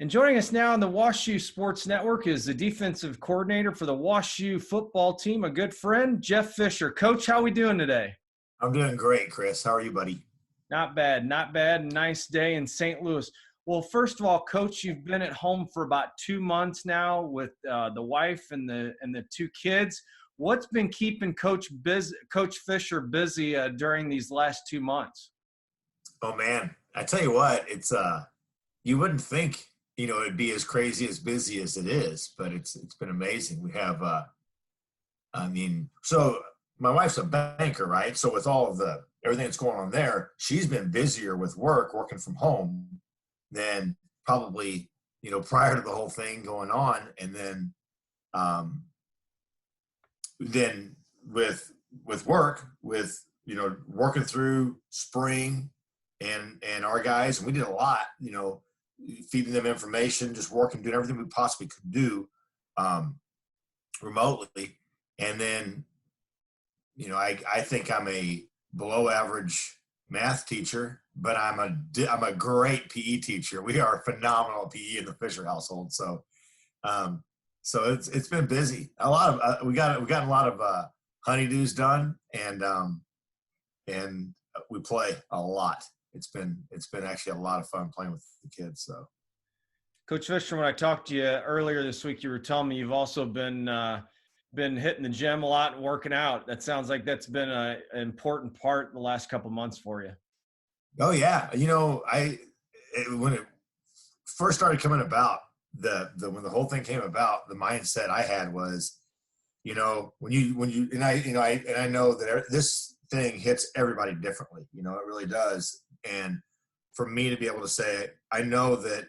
And joining us now on the WashU Sports Network is the defensive coordinator for the WashU football team, a good friend, Jeff Fisher. Coach, how are we doing today? I'm doing great, Chris. How are you, buddy? Not bad, not bad. Nice day in St. Louis. Well, first of all, Coach, you've been at home for about 2 months now with the wife and the two kids. What's been keeping Coach Fisher busy during these last 2 months? Oh man, I tell you what, it's you wouldn't think it'd be as crazy as busy as it is, but it's been amazing. We have so my wife's a banker, right? So with all of everything that's going on there, she's been busier with working from home than probably prior to the whole thing going on, and then with work, working through spring and our guys, and we did a lot, feeding them information, just working, doing everything we possibly could do remotely. And then, I think I'm a below average math teacher, but I'm a great PE teacher. We are phenomenal PE in the Fisher household. So, it's been busy. A lot of we got a lot of honeydews done, and we play a lot. It's been actually a lot of fun playing with the kids. So, Coach Fisher, when I talked to you earlier this week, you were telling me you've also been hitting the gym a lot and working out. That sounds like that's been an important part the last couple months for you. Oh yeah, when it first started coming about, when the whole thing came about, the mindset I had was, when you and I know that this thing hits everybody differently. It really does. And for me to be able to say, I know that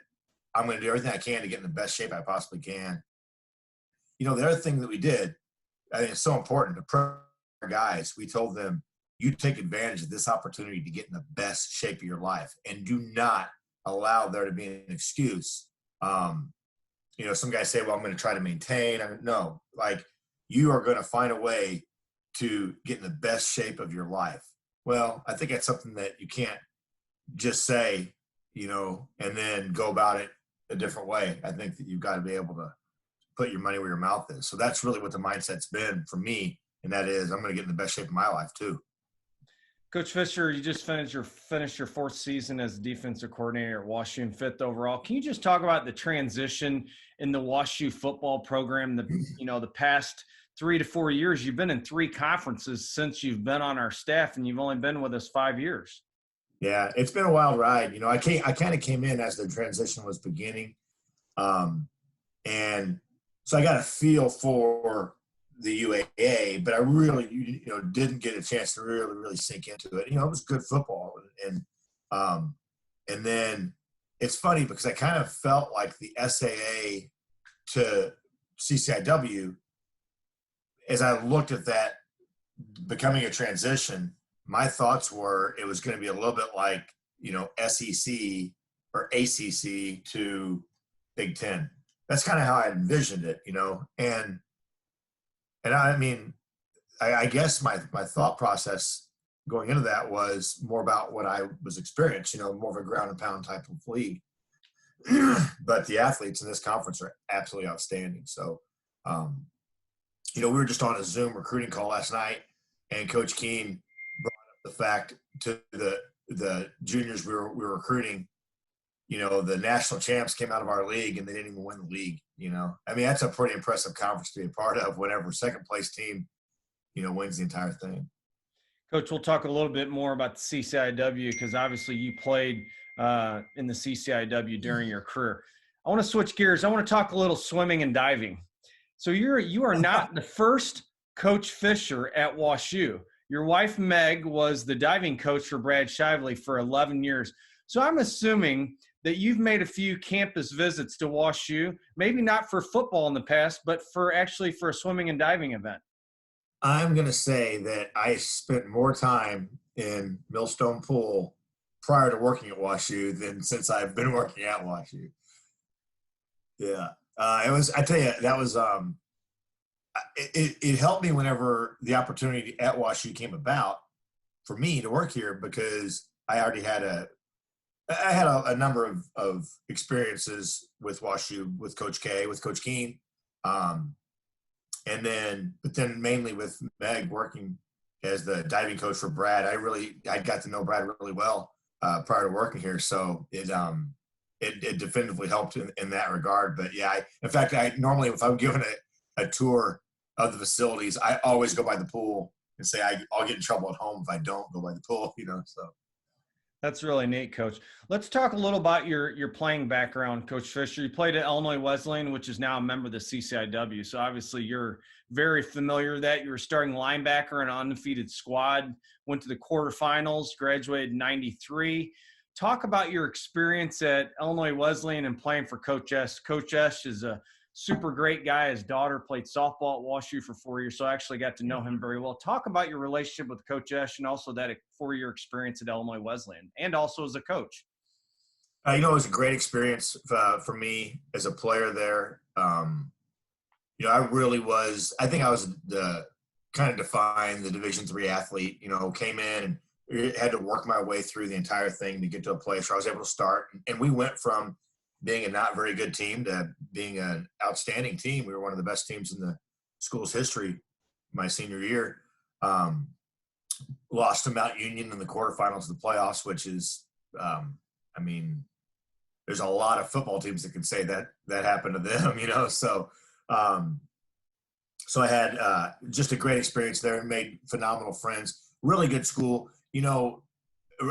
I'm going to do everything I can to get in the best shape I possibly can. The other thing that we did, I think it's so important to our guys. We told them, you take advantage of this opportunity to get in the best shape of your life, and do not allow there to be an excuse. Some guys say, well, I'm going to try to maintain. No, you are going to find a way to get in the best shape of your life. Well, I think that's something that you can't just say, and then go about it a different way. I think that you've got to be able to put your money where your mouth is. So that's really what the mindset's been for me. And that is, I'm going to get in the best shape of my life too. Coach Fisher, you just finished your fourth season as defensive coordinator at WashU and fifth overall. Can you just talk about the transition in the WashU football program? The past 3 to 4 years, you've been in 3 conferences since you've been on our staff, and you've only been with us 5 years. Yeah, it's been a wild ride. I kind of came in as the transition was beginning, and so I got a feel for the UAA, but I really, didn't get a chance to really sink into it. It was good football, and then it's funny because I kind of felt like the SAA to CCIW, as I looked at that becoming a transition, my thoughts were it was going to be a little bit like, SEC or ACC to Big Ten. That's kind of how I envisioned it, and I guess my thought process going into that was more about what I was experiencing, more of a ground and pound type of league. But the athletes in this conference are absolutely outstanding. So, we were just on a Zoom recruiting call last night, and Coach Keene brought up the fact to the juniors we were recruiting, the national champs came out of our league and they didn't even win the league. That's a pretty impressive conference to be a part of whenever second place team, wins the entire thing. Coach, we'll talk a little bit more about the CCIW because obviously you played in the CCIW during your career. I want to switch gears. I want to talk a little swimming and diving. So you are not the first Coach Fisher at WashU. Your wife, Meg, was the diving coach for Brad Shively for 11 years. So I'm assuming that you've made a few campus visits to WashU, maybe not for football in the past, but for a swimming and diving event. I'm going to say that I spent more time in Millstone Pool prior to working at WashU than since I've been working at WashU. Yeah. I tell you, that was, it helped me whenever the opportunity at WashU came about for me to work here, because I already had a I had a number of experiences with WashU, with Coach K, with Coach Keen, but then mainly with Meg working as the diving coach for Brad. I got to know Brad really well prior to working here, so it definitively helped in that regard. But yeah, in fact, I normally, if I'm given a tour of the facilities, I always go by the pool and say I'll get in trouble at home if I don't go by the pool, so. That's really neat, Coach. Let's talk a little about your playing background, Coach Fisher. You played at Illinois Wesleyan, which is now a member of the CCIW. So obviously you're very familiar with that. You were starting linebacker in an undefeated squad, went to the quarterfinals, graduated in 93. Talk about your experience at Illinois Wesleyan and playing for Coach S. Coach S is a super great guy. His daughter played softball at WashU for 4 years, so I actually got to know him very well. Talk about your relationship with Coach Esch and also that 4-year experience at Illinois Wesleyan and also as a coach. It was a great experience for me as a player there. I think I was the kind of defined the Division III athlete, came in and had to work my way through the entire thing to get to a place where I was able to start. And we went from being a not very good team to being an outstanding team. We were one of the best teams in the school's history my senior year. Lost to Mount Union in the quarterfinals of the playoffs, which is, there's a lot of football teams that can say that happened to them, So I had just a great experience there and made phenomenal friends. Really good school.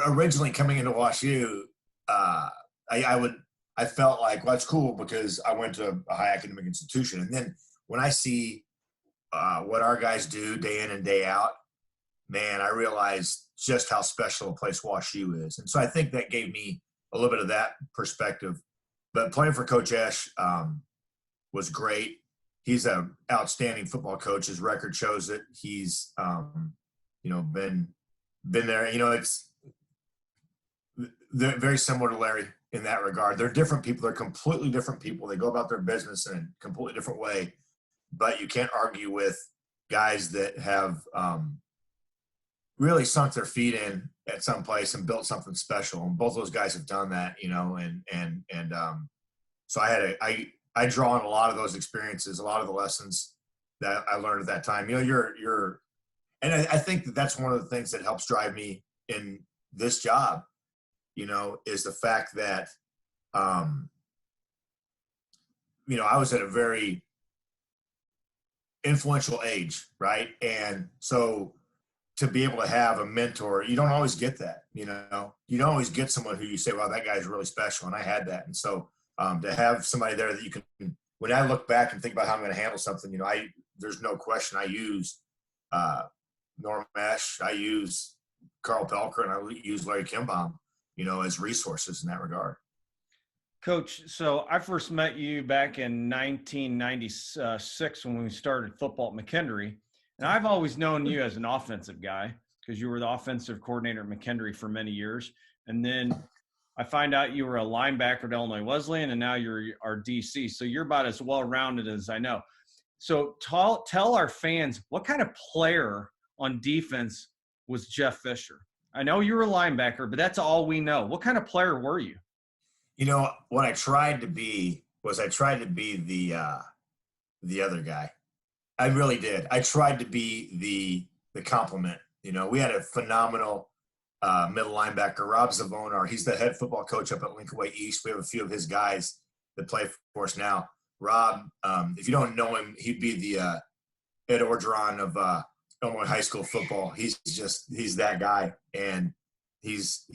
Originally coming into WashU, I felt like, well, that's cool because I went to a high academic institution. And then when I see what our guys do day in and day out, man, I realized just how special a place WashU is. And so I think that gave me a little bit of that perspective. But playing for Coach Esch was great. He's an outstanding football coach. His record shows it. He's, been there. They're very similar to Larry in that regard. They're different people. They're completely different people. They go about their business in a completely different way. But you can't argue with guys that have really sunk their feet in at some place and built something special. And both those guys have done that, so I draw on a lot of those experiences, a lot of the lessons that I learned at that time. And I think that's one of the things that helps drive me in this job, is the fact that, I was at a very influential age, right? And so to be able to have a mentor, you don't always get that, you don't always get someone who you say, wow, that guy's really special. And I had that. And so to have somebody there that you can, when I look back and think about how I'm going to handle something, there's no question I use Norm Esch, I use Carl Pelker, and I use Larry Kimbaum, as resources in that regard. Coach, so I first met you back in 1996 when we started football at McKendree. And I've always known you as an offensive guy because you were the offensive coordinator at McKendree for many years. And then I find out you were a linebacker at Illinois Wesleyan, and now you're our DC. So you're about as well-rounded as I know. So tell our fans, what kind of player on defense was Jeff Fisher? I know you were a linebacker, but that's all we know. What kind of player were you? What I tried to be was the other guy. I really did. I tried to be the complement. We had a phenomenal middle linebacker, Rob Zavonar. He's the head football coach up at Lincoln Way East. We have a few of his guys that play for us now. Rob, if you don't know him, he'd be the Ed Orgeron of Illinois high school football. He's that guy, and he was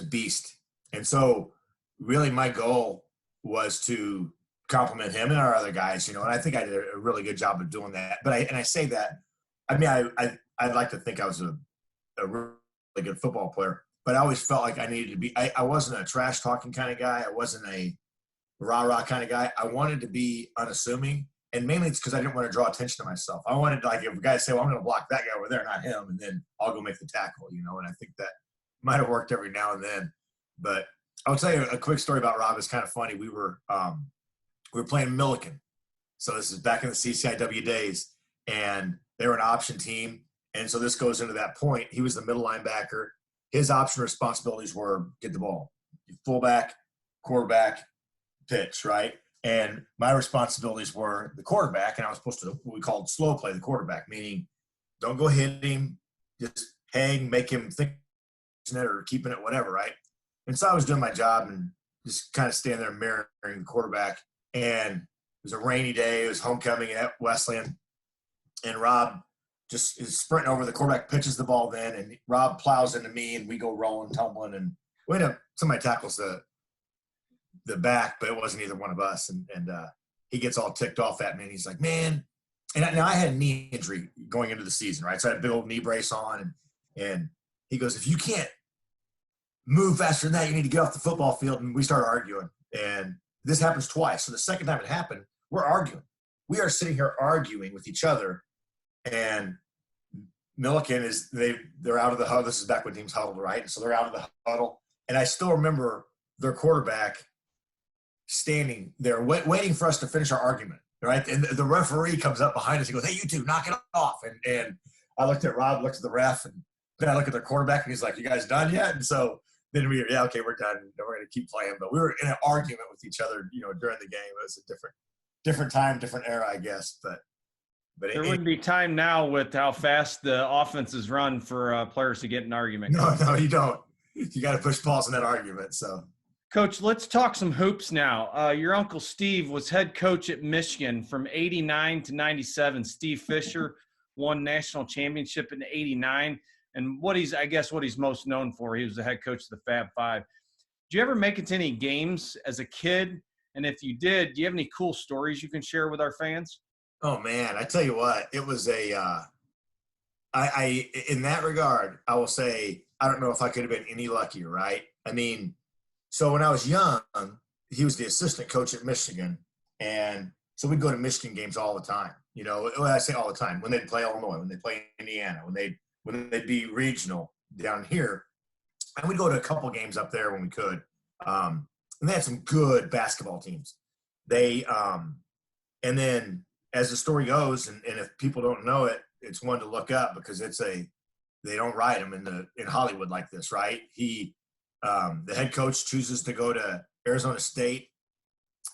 a beast. And so really my goal was to compliment him and our other guys, and I think I did a really good job of doing that. But I say that, I'd like to think I was a really good football player, but I always felt like I needed to be, I wasn't a trash talking kind of guy. I wasn't a rah-rah kind of guy. I wanted to be unassuming, and mainly it's because I didn't want to draw attention to myself. I wanted to, if a guy say, well, I'm going to block that guy over there, not him, and then I'll go make the tackle, and I think that might have worked every now and then. But I'll tell you a quick story about Rob. It's kind of funny. We were playing Milliken. So this is back in the CCIW days, and they were an option team. And so this goes into that point. He was the middle linebacker. his option responsibilities were get the ball, fullback, quarterback, pitch, right? And my responsibilities were the quarterback, and I was supposed to what we called slow play the quarterback, meaning don't go hit him, just hang, make him think it or keeping it, whatever, right? And so I was doing my job and just kind of standing there mirroring the quarterback. And it was a rainy day. It was homecoming at Wesleyan. And Rob just is sprinting over. The quarterback pitches the ball then, and Rob plows into me, and we go rolling, tumbling, and we end up somebody tackles the back, but it wasn't either one of us. And he gets all ticked off at me, and he's like, man. And now I had a knee injury going into the season, right? So I had a big old knee brace on, and he goes, if you can't move faster than that, you need to get off the football field. And we start arguing. And this happens twice. So the second time it happened, we're arguing. We are sitting here arguing with each other. And Milliken they're out of the huddle. This is back when teams huddled, right? And so they're out of the huddle. And I still remember their quarterback standing there waiting for us to finish our argument, right? And the referee comes up behind us. He goes, hey, you two, knock it off. And I looked at Rob, looked at the ref, and then I look at their quarterback, and he's like, you guys done yet? And so then okay, we're done. We're going to keep playing. But we were in an argument with each other, during the game. It was a different time, different era, I guess. But there wouldn't be time now with how fast the offenses run for players to get in an argument. No, you don't. You got to push pause in that argument. So, Coach, let's talk some hoops now. Your uncle Steve was head coach at Michigan from 89 to 97. Steve Fisher won national championship in 89. And what he's most known for, he was the head coach of the Fab Five. Did you ever make it to any games as a kid? And if you did, do you have any cool stories you can share with our fans? Oh man, I tell you what, it was I in that regard, I will say, I don't know if I could have been any luckier, right? I mean, so when I was young, he was the assistant coach at Michigan. And so we'd go to Michigan games all the time. I say all the time, when they'd play Illinois, when they play Indiana, when they'd be regional down here. And we'd go to a couple games up there when we could. And they had some good basketball teams. And then as the story goes, and if people don't know it, it's one to look up because they don't write them in Hollywood like this, right? The head coach chooses to go to Arizona State.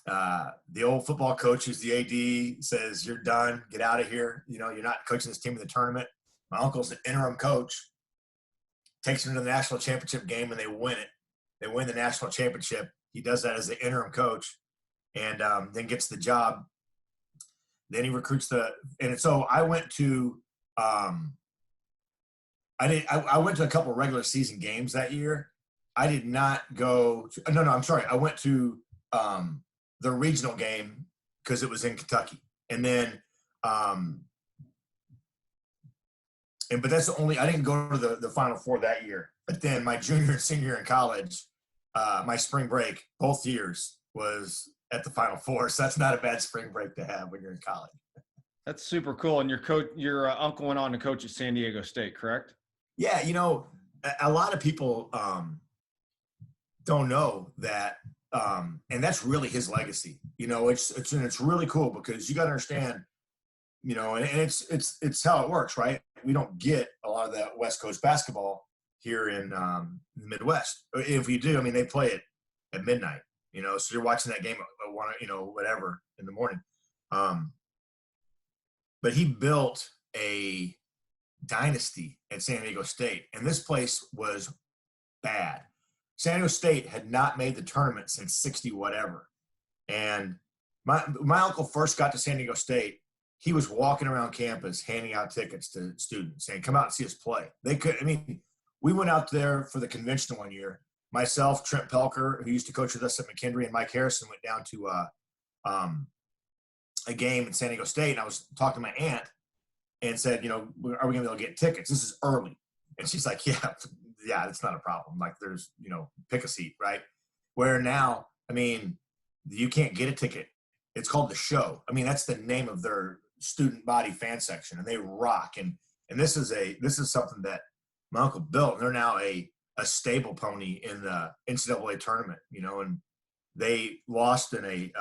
The old football coach, who's the AD, says, you're done, get out of here. You're not coaching this team in the tournament. My uncle's the interim coach, takes him to the national championship game, and they win it. They win the national championship. He does that as the interim coach, and then gets the job. Then he recruits and so I went to I went to a couple of regular season games that year. I did not go to, no, I'm sorry. I went to the regional game because it was in Kentucky. And then, but that's the only, I didn't go to the Final Four that year. But then my junior and senior year in college, my spring break, both years was at the Final Four. So that's not a bad spring break to have when you're in college. That's super cool. And your uncle went on to coach at San Diego State, correct? Yeah. A lot of people don't know that. And that's really his legacy. It's really cool because you got to understand, and it's how it works, right? We don't get a lot of that West Coast basketball here in the Midwest. If we do, they play it at midnight. So you're watching that game at 1, whatever in the morning. But he built a dynasty at San Diego State, and this place was bad. San Diego State had not made the tournament since 60 whatever. And my uncle first got to San Diego State. He was walking around campus handing out tickets to students saying, come out and see us play. We went out there for the convention one year. Myself, Trent Pelker, who used to coach with us at McKendree, and Mike Harrison went down to a game in San Diego State. And I was talking to my aunt and said, are we going to be able to get tickets? This is early. And she's like, yeah, that's not a problem. Like there's, pick a seat, right? Where now, you can't get a ticket. It's called The Show. That's the name of their student body fan section, and they rock. And this is something that my uncle built. They're now a stable pony in the NCAA tournament, and they lost in a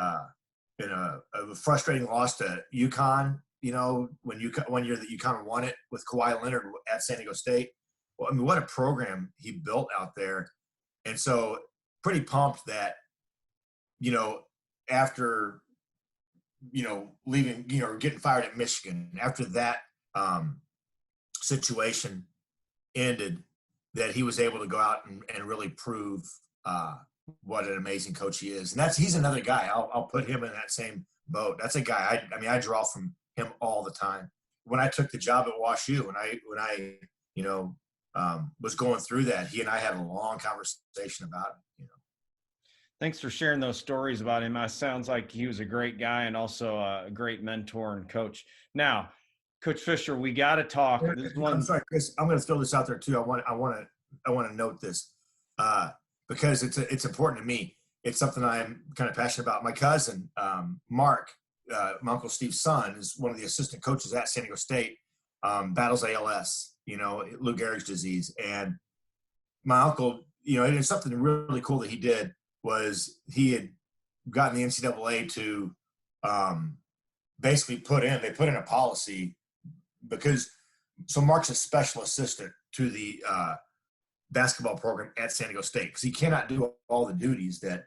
frustrating loss to UConn, when year that UConn won it with Kawhi Leonard at San Diego State. I mean, what a program he built out there. And so pretty pumped that, after, leaving, getting fired at Michigan, after that situation ended, that he was able to go out and really prove what an amazing coach he is. And he's another guy. I'll put him in that same boat. That's a guy. I draw from him all the time. When I took the job at WashU, when I was going through that, he and I had a long conversation about it. Thanks for sharing those stories about him. It sounds like he was a great guy and also a great mentor and coach. Now, Coach Fisher, we got to talk. I'm sorry, Chris. I'm going to throw this out there too. I want to note this because it's important to me. It's something I'm kind of passionate about. My cousin, Mark, my Uncle Steve's son, is one of the assistant coaches at San Diego State, battles ALS, Lou Gehrig's disease. And my uncle, it's something really cool that he did was he had gotten the NCAA to basically put in a policy so Mark's a special assistant to the basketball program at San Diego State because he cannot do all the duties that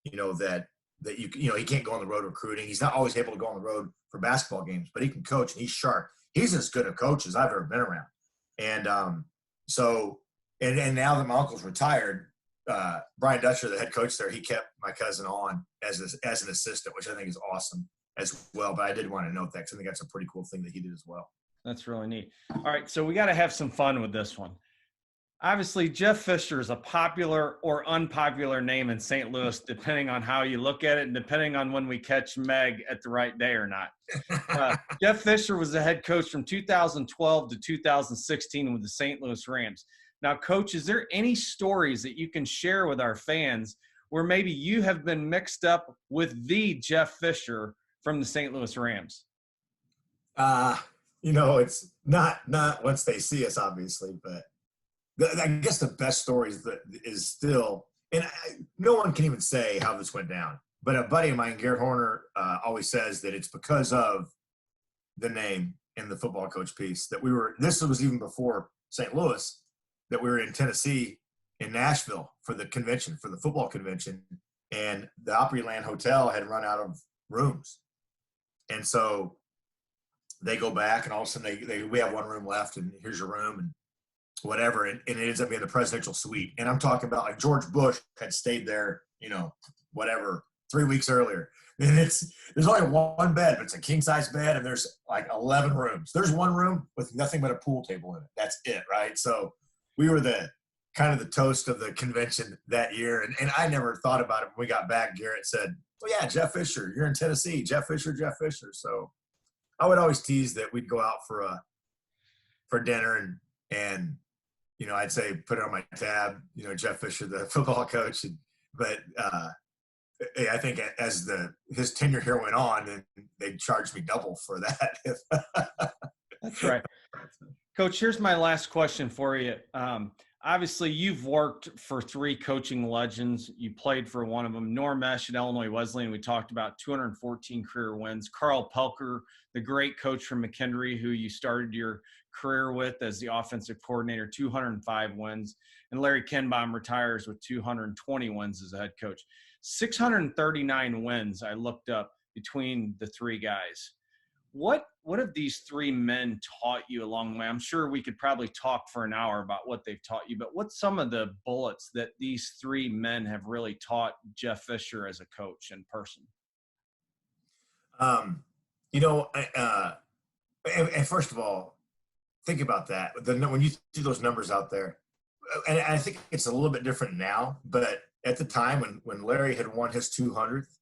he can't go on the road recruiting. He's not always able to go on the road for basketball games, but he can coach and he's sharp. He's as good a coach as I've ever been around. And and now that my uncle's retired, Brian Dutcher, the head coach there, he kept my cousin on as an assistant, which I think is awesome as well. But I did want to note that because I think that's a pretty cool thing that he did as well. That's really neat. All right, so we got to have some fun with this one. Obviously, Jeff Fisher is a popular or unpopular name in St. Louis, depending on how you look at it and depending on when we catch Meg at the right day or not. Jeff Fisher was the head coach from 2012 to 2016 with the St. Louis Rams. Now, Coach, is there any stories that you can share with our fans where maybe you have been mixed up with the Jeff Fisher from the St. Louis Rams? It's not once they see us, obviously, but I guess the best story is still, and no one can even say how this went down, but a buddy of mine, Garrett Horner, always says that it's because of the name in the football coach piece that this was even before St. Louis, that we were in Tennessee, in Nashville for the convention, for the football convention, and the Opryland Hotel had run out of rooms. And so they go back and all of a sudden we have one room left and here's your room and whatever. And it ends up being the presidential suite. And I'm talking about like George Bush had stayed there, 3 weeks earlier. And there's only one bed, but it's a king size bed and there's like 11 rooms. There's one room with nothing but a pool table in it. That's it. Right. So we were the toast of the convention that year. And I never thought about it. When we got back, Garrett said, "Oh yeah, Jeff Fisher, you're in Tennessee, Jeff Fisher. So I would always tease that we'd go out for dinner and I'd say put it on my tab, Jeff Fisher, the football coach. But I think as his tenure here went on, and they charged me double for that. That's right. Coach, here's my last question for you. Obviously, you've worked for three coaching legends. You played for one of them, Norm Esch at Illinois Wesleyan. We talked about 214 career wins. Carl Pelker, the great coach from McKendree, who you started your career with as the offensive coordinator, 205 wins. And Larry Kenbaum retires with 220 wins as a head coach. 639 wins I looked up between the three guys. What have these three men taught you along the way? I'm sure we could probably talk for an hour about what they've taught you, but what's some of the bullets that these three men have really taught Jeff Fisher as a coach and person? And first of all, think about that. When you do those numbers out there, and I think it's a little bit different now, but at the time when Larry had won his 200th,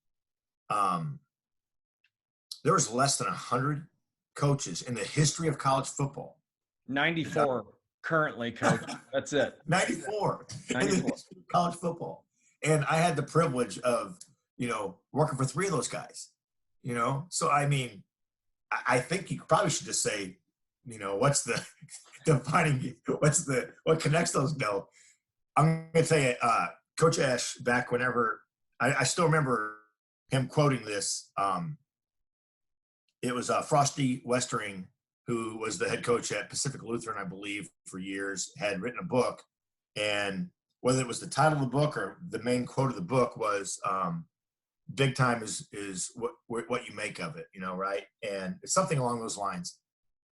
there was less than 100 coaches in the history of college football. 94 currently, Coach. That's it. 94 in the history of college football. And I had the privilege of, working for three of those guys, So, I mean, I think you probably should just say, what's the defining, what connects those? No, I'm going to tell you, Coach Esch, back whenever, I still remember him quoting this. It was Frosty Westering who was the head coach at Pacific Lutheran, I believe, for years, had written a book. And whether it was the title of the book or the main quote of the book was, big time is what you make of it, right? And it's something along those lines.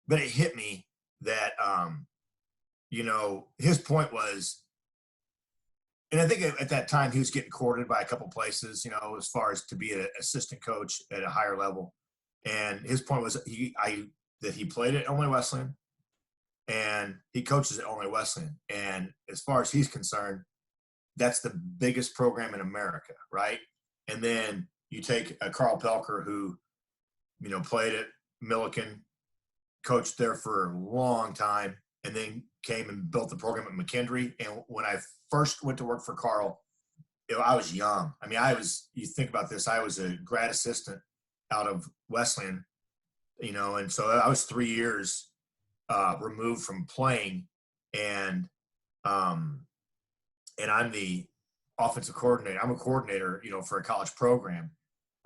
But it hit me that, his point was, and I think at that time he was getting courted by a couple places, as far as to be an assistant coach at a higher level. And his point was that he played at Illinois Wesleyan and he coaches at Illinois Wesleyan. And as far as he's concerned, that's the biggest program in America, right? And then you take a Carl Pelker who, played at Millikan, coached there for a long time, and then came and built the program at McKendree. And when I first went to work for Carl, I was young. I mean, you think about this, I was a grad assistant out of Wesleyan, and so I was 3 years removed from playing, and I'm the offensive coordinator. I'm a coordinator, for a college program.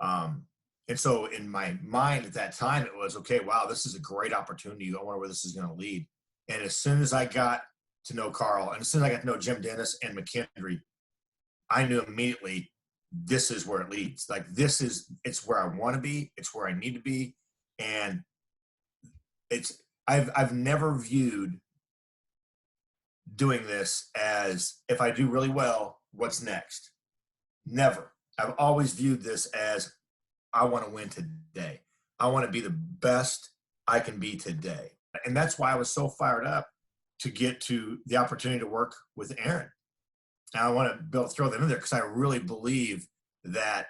And so in my mind at that time, it was, okay, wow, this is a great opportunity. I wonder where this is going to lead. And as soon as I got to know Carl, and as soon as I got to know Jim Dennis and McKendree, I knew immediately this is where it leads. Like, it's where I want to be. It's where I need to be. And I've never viewed doing this as, if I do really well, what's next? Never. I've always viewed this as, I want to win today. I want to be the best I can be today. And that's why I was so fired up to get to the opportunity to work with Aaron. And I want to be able to throw that in there because I really believe that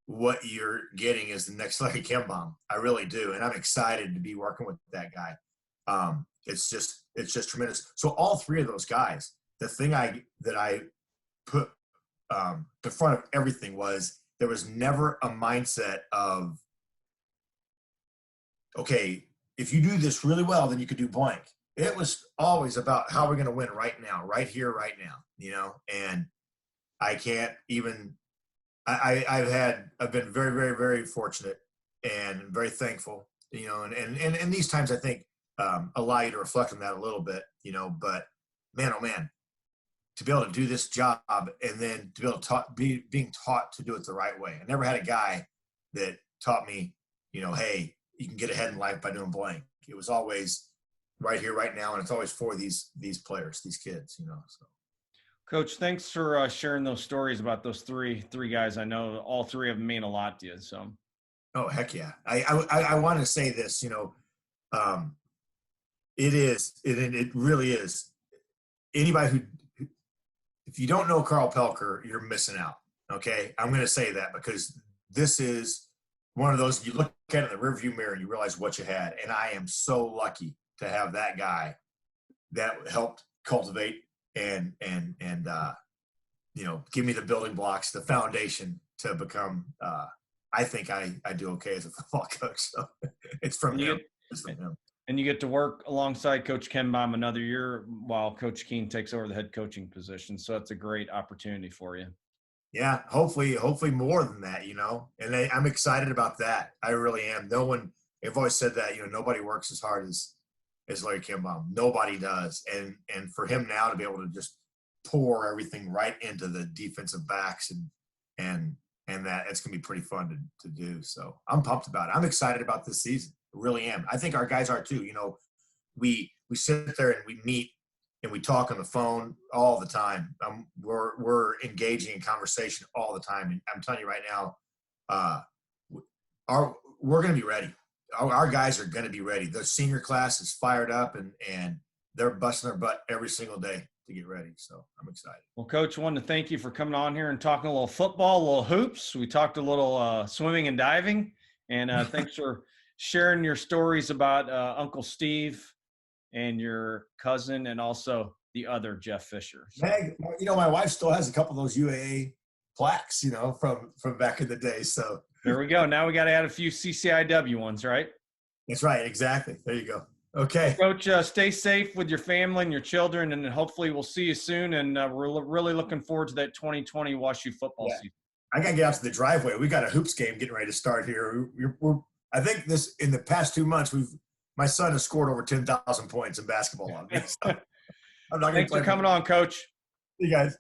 what you're getting is the next Larry Kimbaum. I really do. And I'm excited to be working with that guy. It's just tremendous. So all three of those guys, the thing that I put in front of everything was, there was never a mindset of, okay, if you do this really well, then you could do blank. It was always about how we're going to win right now, right here, right now, and I can't even, I've been very, very, very fortunate and very thankful, and these times I think allow you to reflect on that a little bit, but man, oh man, to be able to do this job and then to be able to being taught to do it the right way. I never had a guy that taught me, hey, you can get ahead in life by doing blank. It was always right here, right now. And it's always for these players, these kids, so. Coach, thanks for sharing those stories about those three guys. I know all three of them mean a lot to you. So. Oh, heck yeah. I want to say this, it really is. Anybody who, if you don't know Carl Pelker, you're missing out. Okay. I'm going to say that because this is one of those, you look at it in the rearview mirror and you realize what you had. And I am so lucky to have that guy that helped cultivate and give me the building blocks, the foundation to become, I think I do okay as a football coach. So it's from him. It's from him. And you get to work alongside Coach Kenbaum another year while Coach Keene takes over the head coaching position. So it's a great opportunity for you. Yeah, hopefully more than that, and I'm excited about that. I really am. I've always said that, nobody works as hard as Larry Kimbaum. Nobody does. And for him now to be able to just pour everything right into the defensive backs and that, it's going to be pretty fun to do. So I'm pumped about it. I'm excited about this season. I really am. I think our guys are too. We sit there and we meet and we talk on the phone all the time. We're engaging in conversation all the time. And I'm telling you right now, we're going to be ready. Our guys are going to be ready. The senior class is fired up and they're busting their butt every single day to get ready. So I'm excited. Well, Coach, I wanted to thank you for coming on here and talking a little football, a little hoops. We talked a little swimming and diving. And thanks for sharing your stories about Uncle Steve and your cousin and also the other Jeff Fisher. So. Meg, my wife still has a couple of those UAA plaques, from back in the day. So there we go. Now we got to add a few CCIW ones, right? That's right. Exactly. There you go. Okay. Coach, stay safe with your family and your children, and hopefully we'll see you soon. And we're really looking forward to that 2020 WashU football season. I got to get out to the driveway. We got a hoops game getting ready to start here. I think in the past 2 months, my son has scored over 10,000 points in basketball on me. So I'm not going to Thanks for coming on, Coach. You guys.